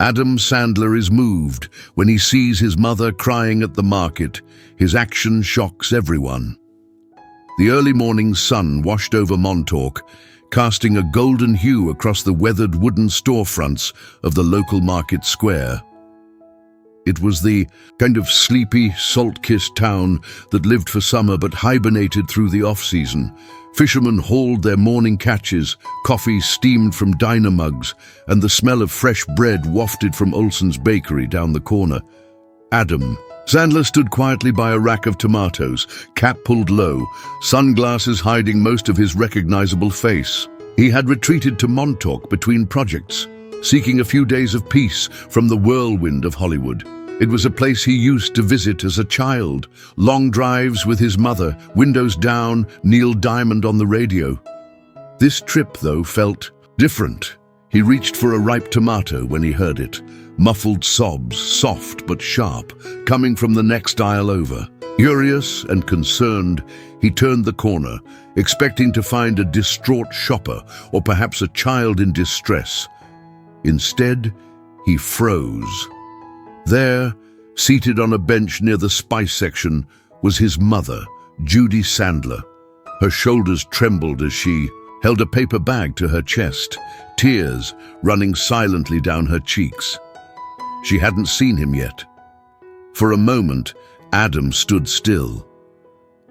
Adam Sandler is moved when he sees his mother crying at the market. His action shocks everyone. The early morning sun washed over Montauk, casting a golden hue across the weathered wooden storefronts of the local market square. It was the kind of sleepy, salt-kissed town that lived for summer but hibernated through the off-season. Fishermen hauled their morning catches, coffee steamed from diner mugs, and the smell of fresh bread wafted from Olson's bakery down the corner. Adam Sandler stood quietly by a rack of tomatoes, cap pulled low, sunglasses hiding most of his recognizable face. He had retreated to Montauk between projects, seeking a few days of peace from the whirlwind of Hollywood. It was a place he used to visit as a child. Long drives with his mother, windows down, Neil Diamond on the radio. This trip, though, felt different. He reached for a ripe tomato when he heard it. Muffled sobs, soft but sharp, coming from the next aisle over. Curious and concerned, he turned the corner, expecting to find a distraught shopper or perhaps a child in distress. Instead, he froze. There, seated on a bench near the spice section, was his mother, Judy Sandler. Her shoulders trembled as she held a paper bag to her chest, tears running silently down her cheeks. She hadn't seen him yet. For a moment, Adam stood still.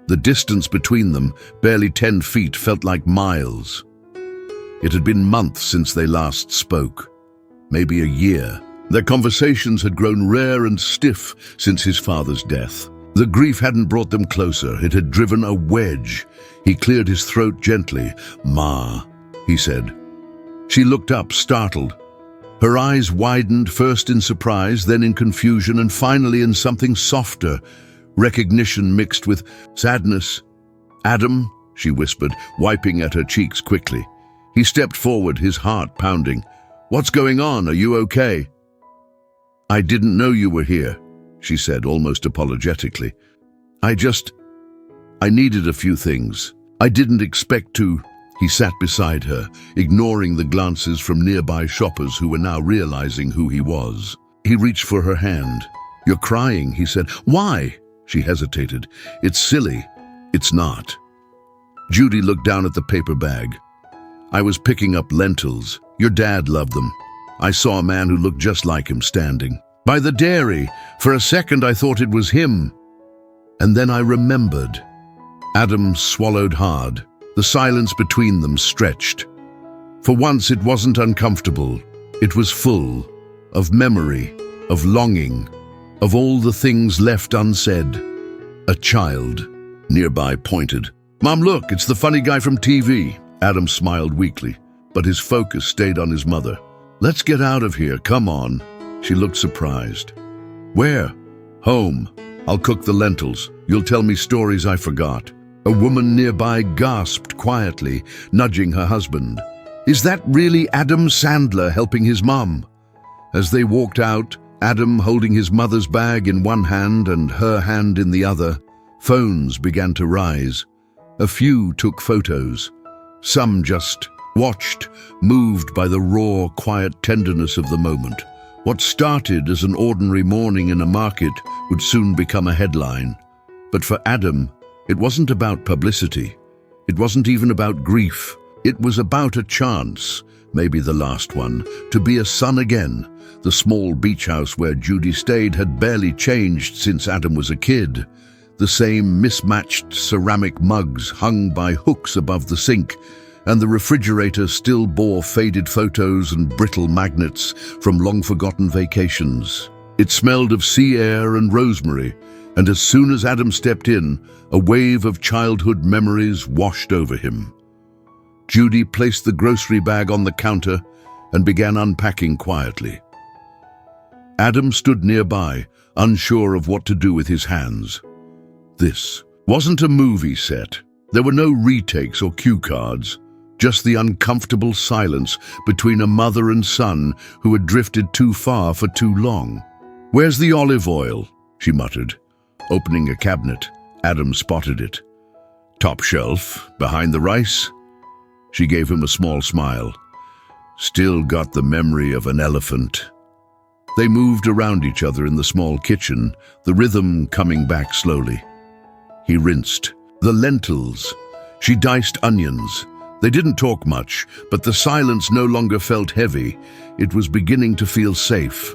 The distance between them, barely 10 feet, felt like miles. It had been months since they last spoke, maybe a year. Their conversations had grown rare and stiff since his father's death. The grief hadn't brought them closer, it had driven a wedge. He cleared his throat gently. "Ma," he said. She looked up, startled. Her eyes widened, first in surprise, then in confusion, and finally in something softer, recognition mixed with sadness. "Adam," she whispered, wiping at her cheeks quickly. He stepped forward, his heart pounding. "What's going on? Are you okay?" "I didn't know you were here," she said, almost apologetically. I needed a few things. I didn't expect to." He sat beside her, ignoring the glances from nearby shoppers who were now realizing who he was. He reached for her hand. "You're crying," he said. "Why?" She hesitated. "It's silly." "It's not." Judy looked down at the paper bag. "I was picking up lentils. Your dad loved them. I saw a man who looked just like him standing by the dairy. For a second I thought it was him. And then I remembered." Adam swallowed hard. The silence between them stretched. For once it wasn't uncomfortable. It was full of memory, of longing, of all the things left unsaid. A child nearby pointed. "Mom, look, it's the funny guy from TV." Adam smiled weakly, but his focus stayed on his mother. "Let's get out of here, come on." She looked surprised. "Where?" "Home. I'll cook the lentils. You'll tell me stories I forgot." A woman nearby gasped quietly, nudging her husband. "Is that really Adam Sandler helping his mom?" As they walked out, Adam holding his mother's bag in one hand and her hand in the other, phones began to rise. A few took photos. Some just watched, moved by the raw, quiet tenderness of the moment. What started as an ordinary morning in a market would soon become a headline. But for Adam, it wasn't about publicity. It wasn't even about grief. It was about a chance, maybe the last one, to be a son again. The small beach house where Judy stayed had barely changed since Adam was a kid. The same mismatched ceramic mugs hung by hooks above the sink, and the refrigerator still bore faded photos and brittle magnets from long-forgotten vacations. It smelled of sea air and rosemary, and as soon as Adam stepped in, a wave of childhood memories washed over him. Judy placed the grocery bag on the counter and began unpacking quietly. Adam stood nearby, unsure of what to do with his hands. This wasn't a movie set. There were no retakes or cue cards, just the uncomfortable silence between a mother and son who had drifted too far for too long. "Where's the olive oil?" she muttered. Opening a cabinet, Adam spotted it. "Top shelf, behind the rice." She gave him a small smile. "Still got the memory of an elephant." They moved around each other in the small kitchen, the rhythm coming back slowly. He rinsed. The lentils. She diced onions. They didn't talk much, but the silence no longer felt heavy. It was beginning to feel safe.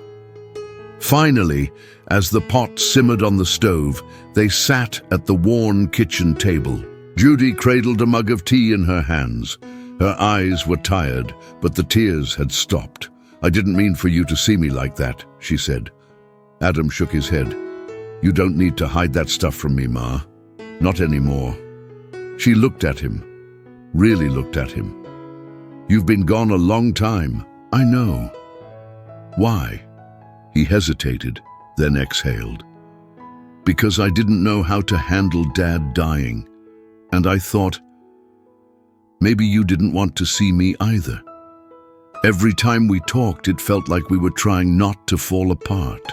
Finally, as the pot simmered on the stove, they sat at the worn kitchen table. Judy cradled a mug of tea in her hands. Her eyes were tired, but the tears had stopped. "I didn't mean for you to see me like that," she said. Adam shook his head. "You don't need to hide that stuff from me, Ma. Not anymore." She looked at him, really looked at him. "You've been gone a long time." "I know." "Why?" He hesitated, then exhaled. "Because I didn't know how to handle Dad dying. And I thought, maybe you didn't want to see me either. Every time we talked, it felt like we were trying not to fall apart."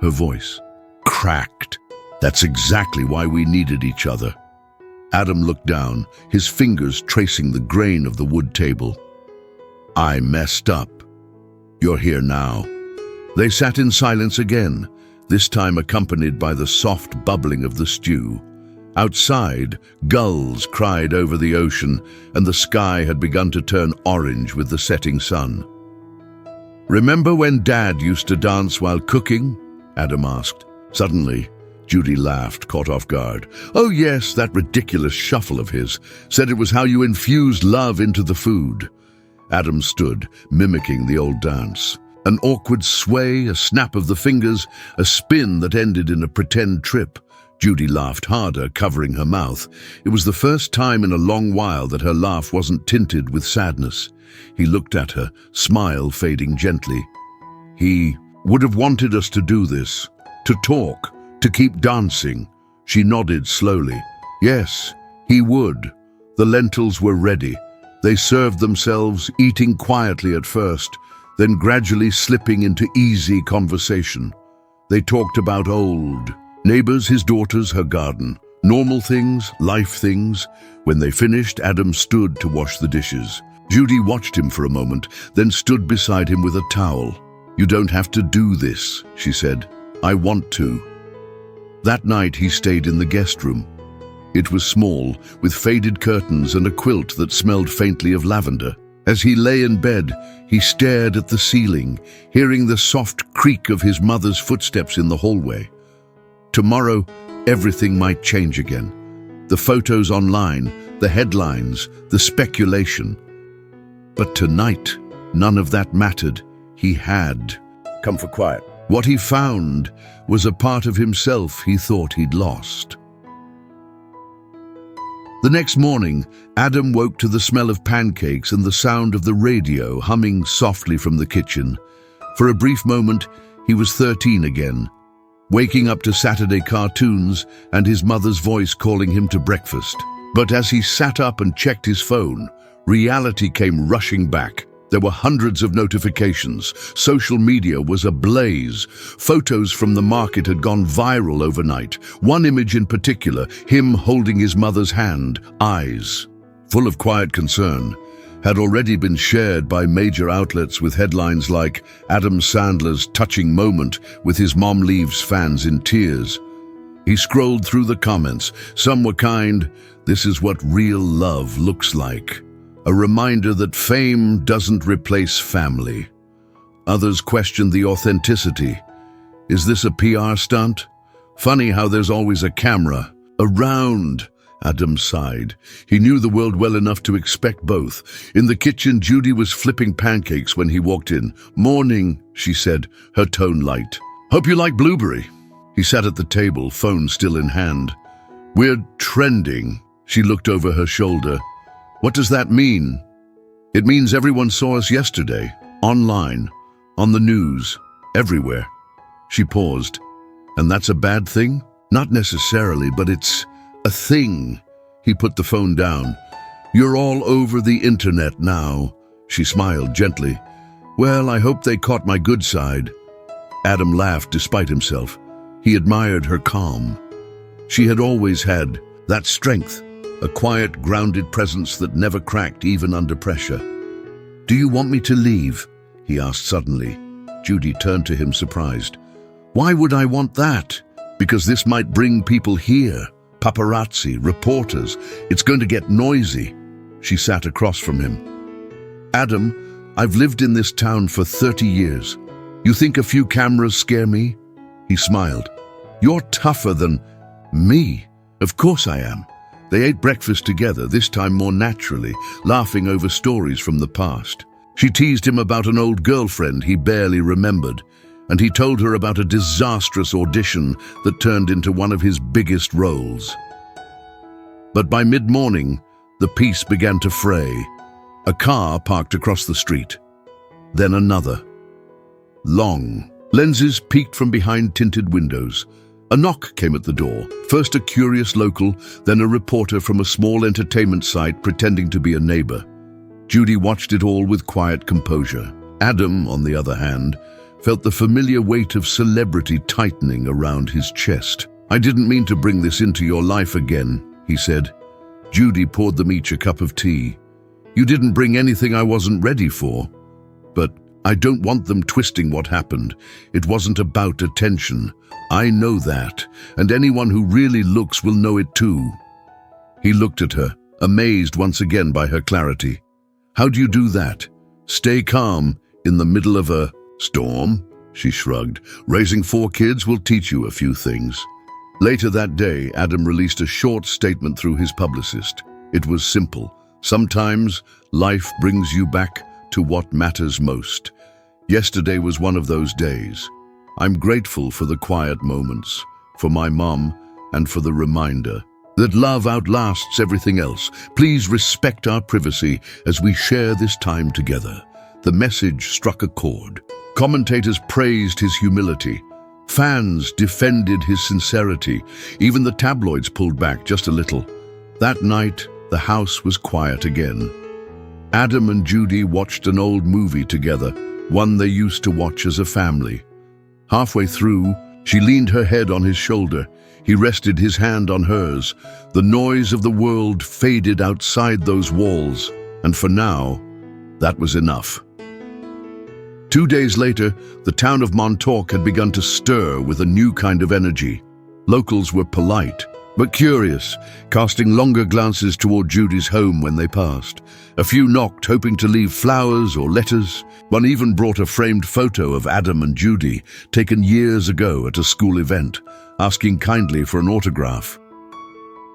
Her voice cracked. "That's exactly why we needed each other." Adam looked down, his fingers tracing the grain of the wood table. "I messed up. You're here now." They sat in silence again, this time accompanied by the soft bubbling of the stew. Outside, gulls cried over the ocean, and the sky had begun to turn orange with the setting sun. "Remember when Dad used to dance while cooking?" Adam asked. Suddenly, Judy laughed, caught off guard. "Oh yes, that ridiculous shuffle of his. Said it was how you infused love into the food." Adam stood, mimicking the old dance. An awkward sway, a snap of the fingers, a spin that ended in a pretend trip. Judy laughed harder, covering her mouth. It was the first time in a long while that her laugh wasn't tinted with sadness. He looked at her, smile fading gently. "He would have wanted us to do this, to talk, to keep dancing." She nodded slowly. "Yes, he would." The lentils were ready. They served themselves, eating quietly at first, then gradually slipping into easy conversation. They talked about old neighbors, his daughters, her garden, normal things, life things. When they finished, Adam stood to wash the dishes. Judy watched him for a moment, then stood beside him with a towel. "You don't have to do this," she said. "I want to." That night he stayed in the guest room. It was small, with faded curtains and a quilt that smelled faintly of lavender. As he lay in bed, he stared at the ceiling, hearing the soft creak of his mother's footsteps in the hallway. Tomorrow, everything might change again. The photos online, the headlines, the speculation. But tonight, none of that mattered. He had come for quiet. What he found was a part of himself he thought he'd lost. The next morning, Adam woke to the smell of pancakes and the sound of the radio humming softly from the kitchen. For a brief moment, he was 13 again, waking up to Saturday cartoons and his mother's voice calling him to breakfast. But as he sat up and checked his phone, reality came rushing back. There were hundreds of notifications. Social media was ablaze. Photos from the market had gone viral overnight. One image in particular, him holding his mother's hand, eyes full of quiet concern, had already been shared by major outlets with headlines like Adam Sandler's touching moment with his mom leaves fans in tears. He scrolled through the comments. Some were kind, "This is what real love looks like." A reminder that fame doesn't replace family. Others questioned the authenticity. Is this a PR stunt? Funny how there's always a camera around. Adam sighed. He knew the world well enough to expect both. In the kitchen, Judy was flipping pancakes when he walked in. "Morning," she said, her tone light. "Hope you like blueberry." He sat at the table, phone still in hand. "We're trending." She looked over her shoulder. "What does that mean?" "It means everyone saw us yesterday, online, on the news, everywhere." She paused. "And that's a bad thing?" "Not necessarily, but it's a thing." He put the phone down. "You're all over the internet now." She smiled gently. "Well, I hope they caught my good side." Adam laughed despite himself. He admired her calm. She had always had that strength, a quiet, grounded presence that never cracked even under pressure. "Do you want me to leave?" he asked suddenly. Judy turned to him surprised. Why would I want that? Because this might bring people here. Paparazzi, reporters. It's going to get noisy. She sat across from him. Adam, I've lived in this town for 30 years. You think a few cameras scare me? He smiled. You're tougher than me. Of course I am. They ate breakfast together, this time more naturally, laughing over stories from the past. She teased him about an old girlfriend he barely remembered, and he told her about a disastrous audition that turned into one of his biggest roles. But by mid-morning, the peace began to fray. A car parked across the street. Then another. Long. Lenses peeked from behind tinted windows. A knock came at the door. First a curious local, then a reporter from a small entertainment site pretending to be a neighbor. Judy watched it all with quiet composure. Adam, on the other hand, felt the familiar weight of celebrity tightening around his chest. I didn't mean to bring this into your life again, he said. Judy poured them each a cup of tea. You didn't bring anything I wasn't ready for. But I don't want them twisting what happened. It wasn't about attention. I know that, and anyone who really looks will know it too. He looked at her, amazed once again by her clarity. How do you do that? Stay calm in the middle of a storm? She shrugged. Raising 4 kids will teach you a few things. Later that day, Adam released a short statement through his publicist. It was simple. Sometimes life brings you back to what matters most. Yesterday was one of those days. I'm grateful for the quiet moments, for my mom, and for the reminder that love outlasts everything else. Please respect our privacy as we share this time together. The message struck a chord. Commentators praised his humility. Fans defended his sincerity. Even the tabloids pulled back just a little. That night, the house was quiet again. Adam and Judy watched an old movie together, one they used to watch as a family. Halfway through, she leaned her head on his shoulder. He rested his hand on hers. The noise of the world faded outside those walls, and for now, that was enough. 2 days later, the town of Montauk had begun to stir with a new kind of energy. Locals were polite, but curious, casting longer glances toward Judy's home when they passed. A few knocked, hoping to leave flowers or letters. One even brought a framed photo of Adam and Judy, taken years ago at a school event, asking kindly for an autograph.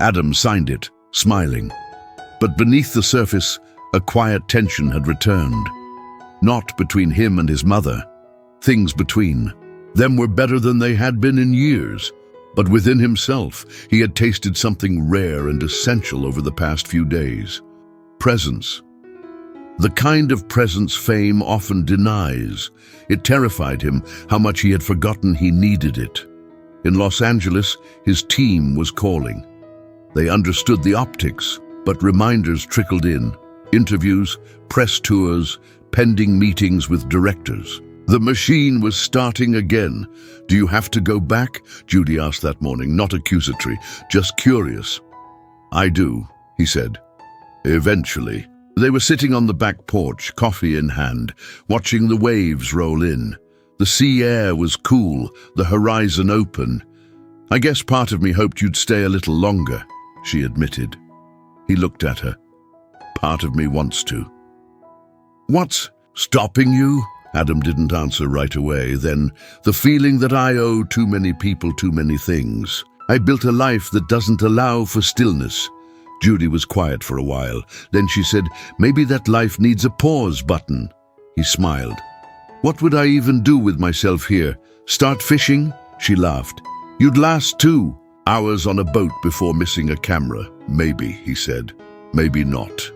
Adam signed it, smiling. But beneath the surface, a quiet tension had returned. Not between him and his mother. Things between them were better than they had been in years. But within himself, he had tasted something rare and essential over the past few days. Presence. The kind of presence fame often denies. It terrified him how much he had forgotten he needed it. In Los Angeles, his team was calling. They understood the optics, but reminders trickled in. Interviews, press tours, pending meetings with directors. The machine was starting again. Do you have to go back? Judy asked that morning, not accusatory, just curious. I do, he said. Eventually. They were sitting on the back porch, coffee in hand, watching the waves roll in. The sea air was cool, the horizon open. I guess part of me hoped you'd stay a little longer, she admitted. He looked at her. Part of me wants to. What's stopping you? Adam didn't answer right away. Then, the feeling that I owe too many people too many things. I built a life that doesn't allow for stillness. Judy was quiet for a while. Then she said, maybe that life needs a pause button. He smiled. What would I even do with myself here? Start fishing? She laughed. You'd last 2 hours on a boat before missing a camera. Maybe, he said. Maybe not.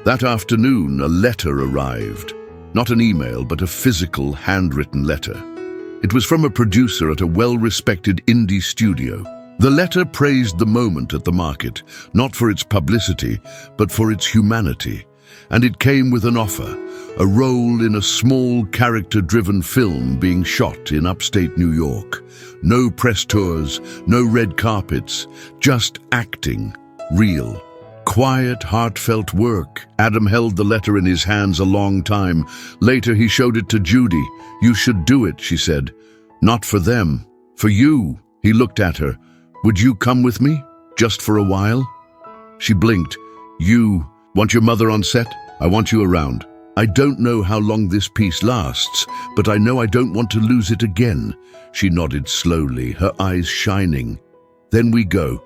That afternoon, a letter arrived. Not an email, but a physical, handwritten letter. It was from a producer at a well-respected indie studio. The letter praised the moment at the market, not for its publicity, but for its humanity. And it came with an offer, a role in a small, character-driven film being shot in upstate New York. No press tours, no red carpets, just acting, real, quiet, heartfelt work. Adam held the letter in his hands a long time. Later, he showed it to Judy. "You should do it," she said. "Not for them, for you." He looked at her. "Would you come with me, just for a while?" She blinked. "You want your mother on set? I want you around. I don't know how long this piece lasts, but I know I don't want to lose it again." She nodded slowly, her eyes shining. "Then we go."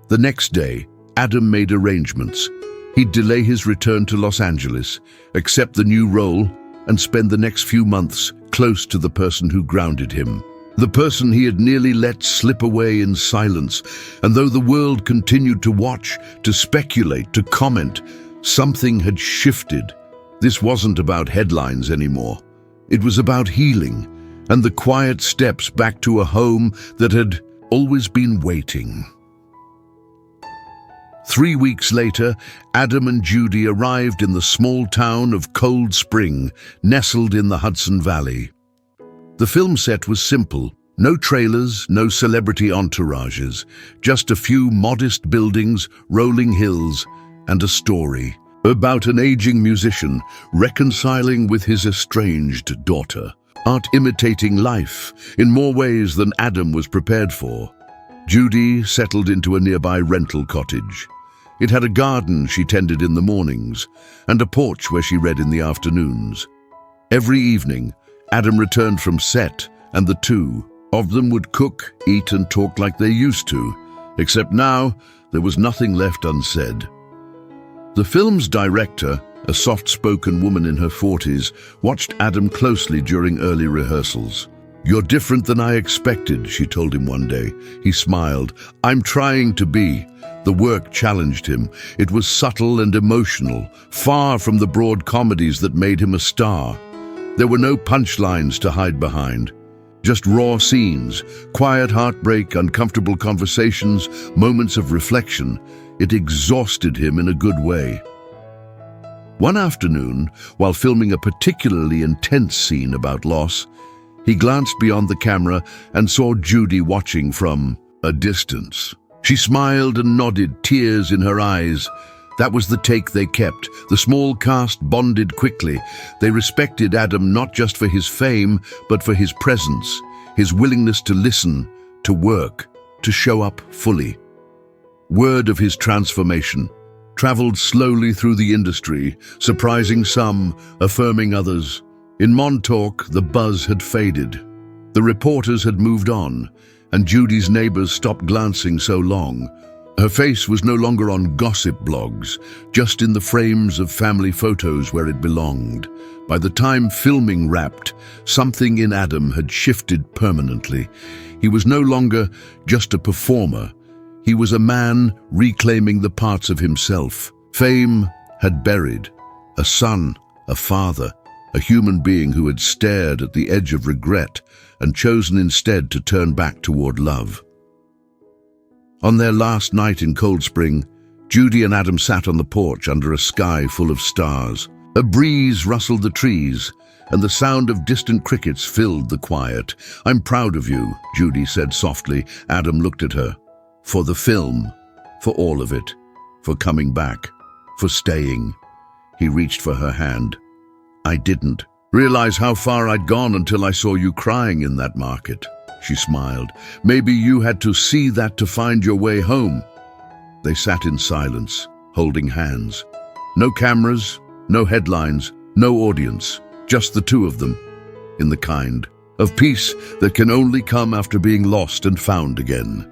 The next day, Adam made arrangements. He'd delay his return to Los Angeles, accept the new role, and spend the next few months close to the person who grounded him. The person he had nearly let slip away in silence. And though the world continued to watch, to speculate, to comment, something had shifted. This wasn't about headlines anymore. It was about healing and the quiet steps back to a home that had always been waiting. 3 weeks later, Adam and Judy arrived in the small town of Cold Spring, nestled in the Hudson Valley. The film set was simple. No trailers, no celebrity entourages, just a few modest buildings, rolling hills, and a story about an aging musician reconciling with his estranged daughter. Art imitating life in more ways than Adam was prepared for. Judy settled into a nearby rental cottage. It had a garden she tended in the mornings and a porch where she read in the afternoons. Every evening, Adam returned from set and the two of them would cook, eat and talk like they used to, except now there was nothing left unsaid. The film's director, a soft-spoken woman in her 40s, watched Adam closely during early rehearsals. "You're different than I expected," she told him one day. He smiled. "I'm trying to be." The work challenged him. It was subtle and emotional, far from the broad comedies that made him a star. There were no punchlines to hide behind. Just raw scenes, quiet heartbreak, uncomfortable conversations, moments of reflection. It exhausted him in a good way. One afternoon, while filming a particularly intense scene about loss, he glanced beyond the camera and saw Judy watching from a distance. She smiled and nodded, tears in her eyes. That was the take they kept. The small cast bonded quickly. They respected Adam not just for his fame, but for his presence, his willingness to listen, to work, to show up fully. Word of his transformation traveled slowly through the industry, surprising some, affirming others. In Montauk, the buzz had faded. The reporters had moved on, and Judy's neighbors stopped glancing so long. Her face was no longer on gossip blogs, just in the frames of family photos where it belonged. By the time filming wrapped, something in Adam had shifted permanently. He was no longer just a performer. He was a man reclaiming the parts of himself fame had buried. A son, a father, a human being who had stared at the edge of regret and chosen instead to turn back toward love. On their last night in Cold Spring, Judy and Adam sat on the porch under a sky full of stars. A breeze rustled the trees, and the sound of distant crickets filled the quiet. "I'm proud of you," Judy said softly. Adam looked at her. "For the film, for all of it, for coming back, for staying." He reached for her hand. "I didn't realize how far I'd gone until I saw you crying in that market." She smiled. "Maybe you had to see that to find your way home." They sat in silence, holding hands. No cameras, no headlines, no audience, just the two of them, in the kind of peace that can only come after being lost and found again.